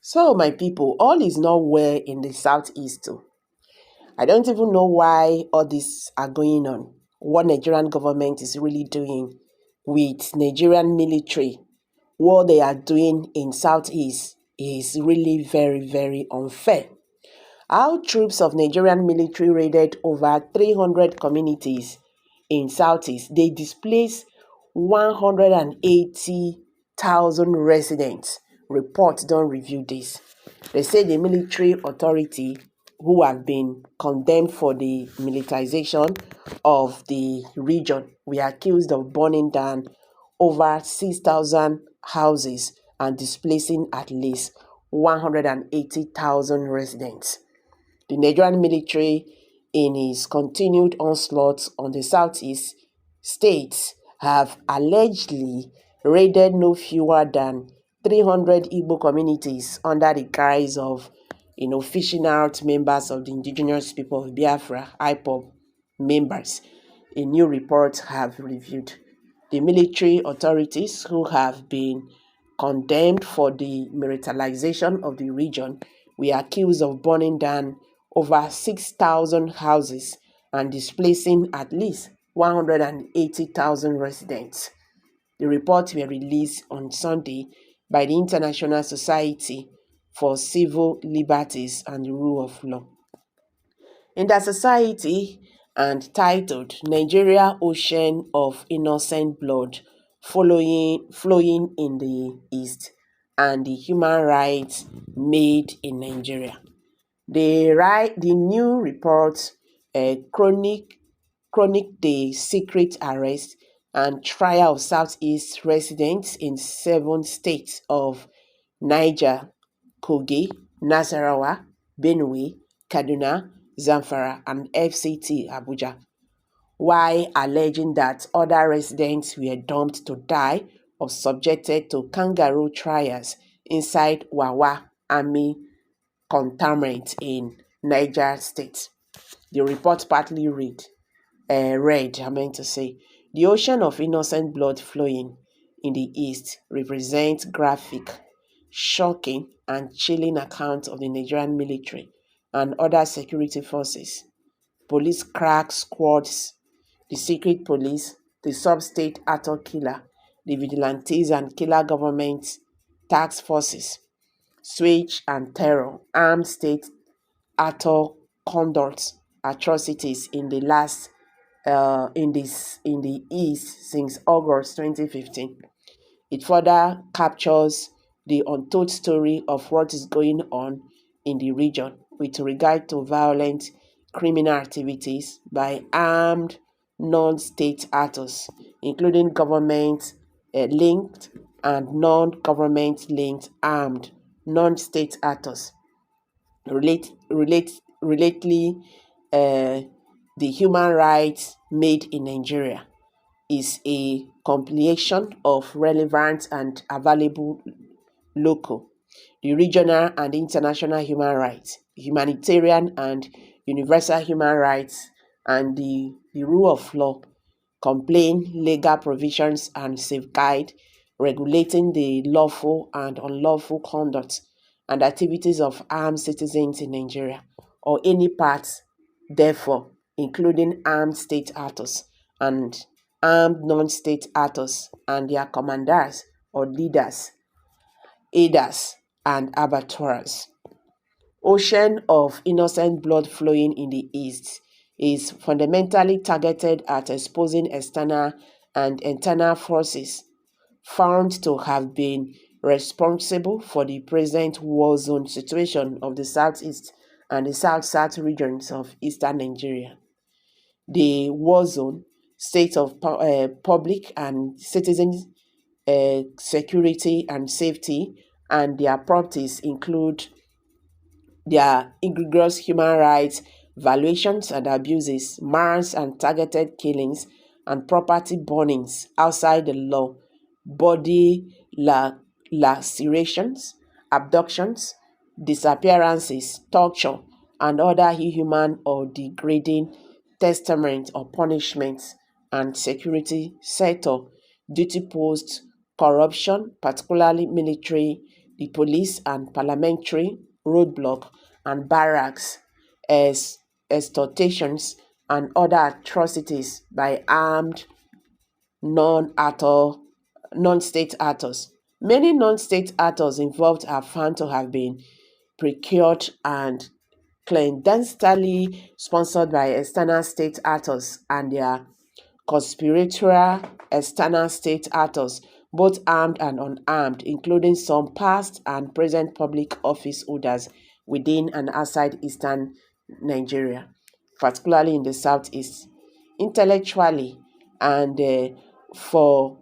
So, my people, all is not well in the southeast too. I don't even know why all this are going on. What Nigerian government is really doing with Nigerian military, what they are doing in southeast is really very, very unfair. Our troops of Nigerian military raided over 300 communities in southeast. They displaced 180,000 residents. Reports don't review this. They say the military authority who have been condemned for the militarization of the region were accused of burning down over 6,000 houses and displacing at least 180,000 residents. The Nigerian military, in its continued onslaught on the southeast states, have allegedly raided no fewer than 300 Igbo communities under the guise of, fishing out members of the indigenous people of Biafra, IPOB members. A new report have reviewed. The military authorities who have been condemned for the militarization of the region were accused of burning down over 6,000 houses and displacing at least 180,000 residents. The reports were released on Sunday by the International Society for Civil Liberties and the Rule of Law. In that society, and titled Nigeria Ocean of Innocent Blood Flowing in the East and the Human Rights Made in Nigeria. The new report chronic the secret arrest and trial of Southeast residents in 7 states of Niger, Kogi, Nasarawa, Benue, Kaduna, Zamfara, and FCT Abuja, while alleging that other residents were dumped to die or subjected to kangaroo trials inside Wawa Army Cantonment in Niger State. The report partly the ocean of innocent blood flowing in the East represents graphic, shocking, and chilling accounts of the Nigerian military and other security forces, police crack squads, the secret police, the sub-state actor killer, the vigilantes and killer government task forces, switch and terror, armed state actor conduct atrocities in the East since August 2015. It further captures the untold story of what is going on in the region with regard to violent criminal activities by armed non-state actors, including government linked and non-government linked armed non-state actors. Relatedly, the human rights made in Nigeria is a compilation of relevant and available local, the regional and international human rights, humanitarian and universal human rights, and the rule of law, contain legal provisions and safeguard regulating the lawful and unlawful conduct and activities of armed citizens in Nigeria or any part, therefore, including armed state actors and armed non-state actors and their commanders or leaders, aiders, and abattoirs. Ocean of innocent blood flowing in the East is fundamentally targeted at exposing external and internal forces found to have been responsible for the present war zone situation of the Southeast and the South-South regions of eastern Nigeria. The war zone, state of public and citizens security and safety, and their properties include their egregious human rights violations and abuses, mass and targeted killings, and property burnings outside the law, body lacerations, abductions, disappearances, torture, and other inhuman or degrading testament or punishments, and security sector duty post corruption, particularly military the police and parliamentary, roadblock and barracks, as extortions and other atrocities by armed non-actor, non-state actors. Many non-state actors involved are found to have been procured and clandestinely sponsored by external state actors and their conspiratorial external state actors, both armed and unarmed, including some past and present public office holders within and outside eastern Nigeria, particularly in the southeast. Intellectually and for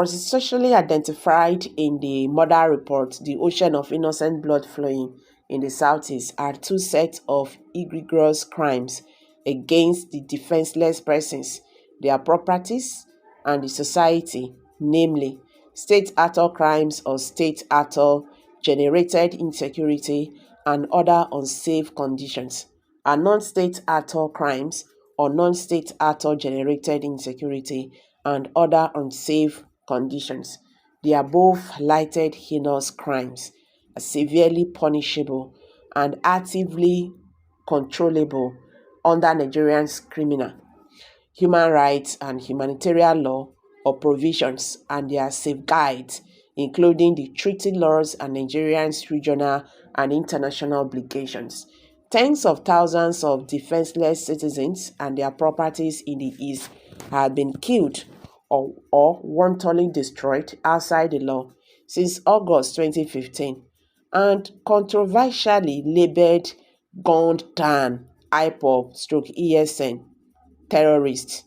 socially identified in the murder report, the ocean of innocent blood flowing in the southeast are two sets of egregious crimes against the defenseless persons, their properties, and the society, namely state actor crimes or state actor generated insecurity and other unsafe conditions, and non-state actor crimes or non-state actor generated insecurity and other unsafe conditions. The above highlighted heinous crimes are severely punishable and actively controllable under Nigerian's criminal, human rights and humanitarian law or provisions and their safeguards, including the treaty laws and Nigerians' regional and international obligations. Tens of thousands of defenseless citizens and their properties in the East have been killed or wantonly destroyed outside the law since August 2015 and controversially labeled gunned down IPOB/ESN terrorists,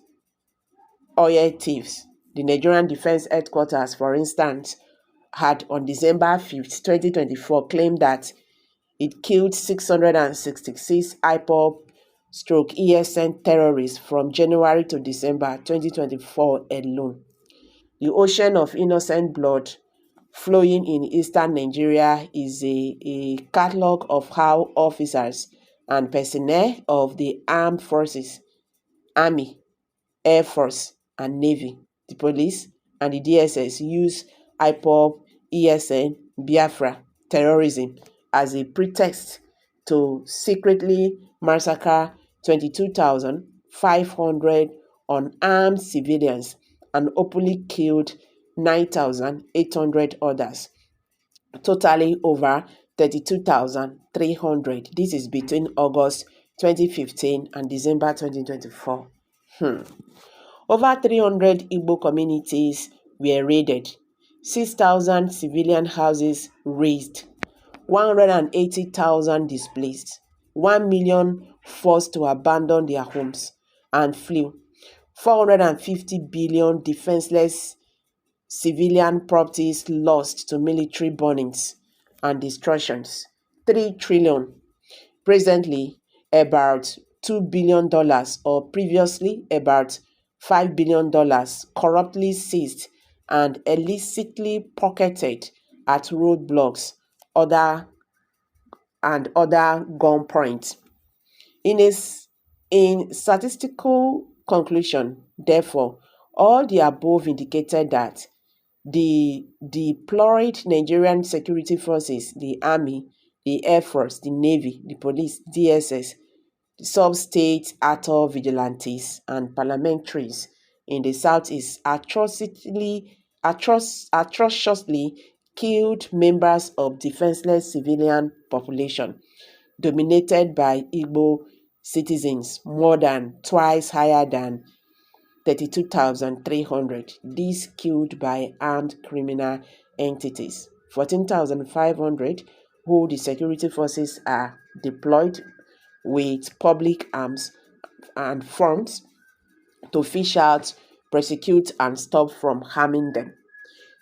oil thieves. The Nigerian Defense Headquarters, for instance, had on December 5th, 2024, claimed that it killed 666 IPOB/ESN terrorists from January to December 2024 alone. The ocean of innocent blood flowing in eastern Nigeria is a catalogue of how officers and personnel of the armed forces, army, Air Force and Navy, the police, and the DSS use IPOB, ESN, Biafra, terrorism as a pretext to secretly massacre 22,500 unarmed civilians and openly killed 9,800 others, totaling over 32,300. This is between August 2015 and December 2024. Over 300 Igbo communities were raided, 6,000 civilian houses razed, 180,000 displaced, 1 million forced to abandon their homes and flee, 450 billion defenseless civilian properties lost to military burnings and destructions, 3 trillion. Presently, about $2 billion or previously about $5 billion corruptly seized and illicitly pocketed at roadblocks other gunpoint. In statistical conclusion, therefore, all the above indicated that the deployed Nigerian security forces, the Army, the Air Force, the Navy, the Police, DSS, the sub-state actor vigilantes, and parliamentaries in the southeast atrociously killed members of defenseless civilian population, dominated by Igbo citizens, more than twice higher than 32,300. These killed by armed criminal entities. 14,500 who the security forces are deployed with public arms and funds to fish out, prosecute, and stop from harming them.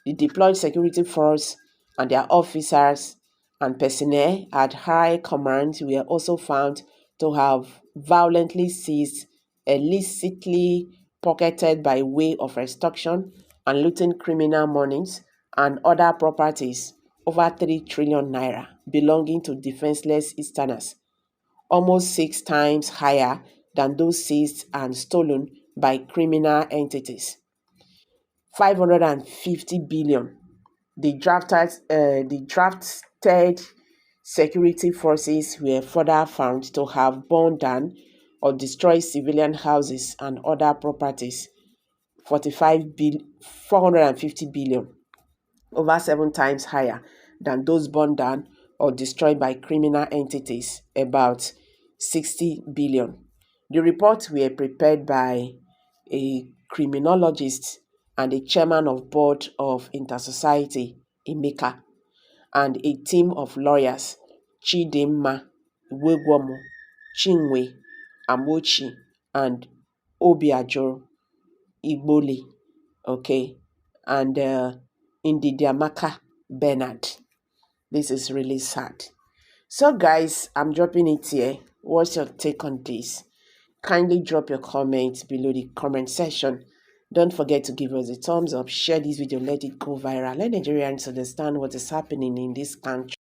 The deployed security force and their officers and personnel at high command were also found to have violently seized, illicitly pocketed by way of extortion and looting criminal monies and other properties over 3 trillion naira belonging to defenseless Easterners, almost 6 times higher than those seized and stolen by criminal entities. 550 billion the drafted security forces were further found to have burned down or destroyed civilian houses and other properties, 450 billion, over 7 times higher than those burned down or destroyed by criminal entities, about 60 billion. The reports were prepared by a criminologist and a chairman of board of Intersociety, Emeka, and a team of lawyers, Chidinma, Wegwomo, Chinwe, Amochi, and Obiajoro, Igboli, okay, and Ndidiamaka Bernard. This is really sad. So guys, I'm dropping it here. What's your take on this? Kindly drop your comments below the comment section. Don't forget to give us a thumbs up, share this video, let it go viral. Let Nigerians understand what is happening in this country.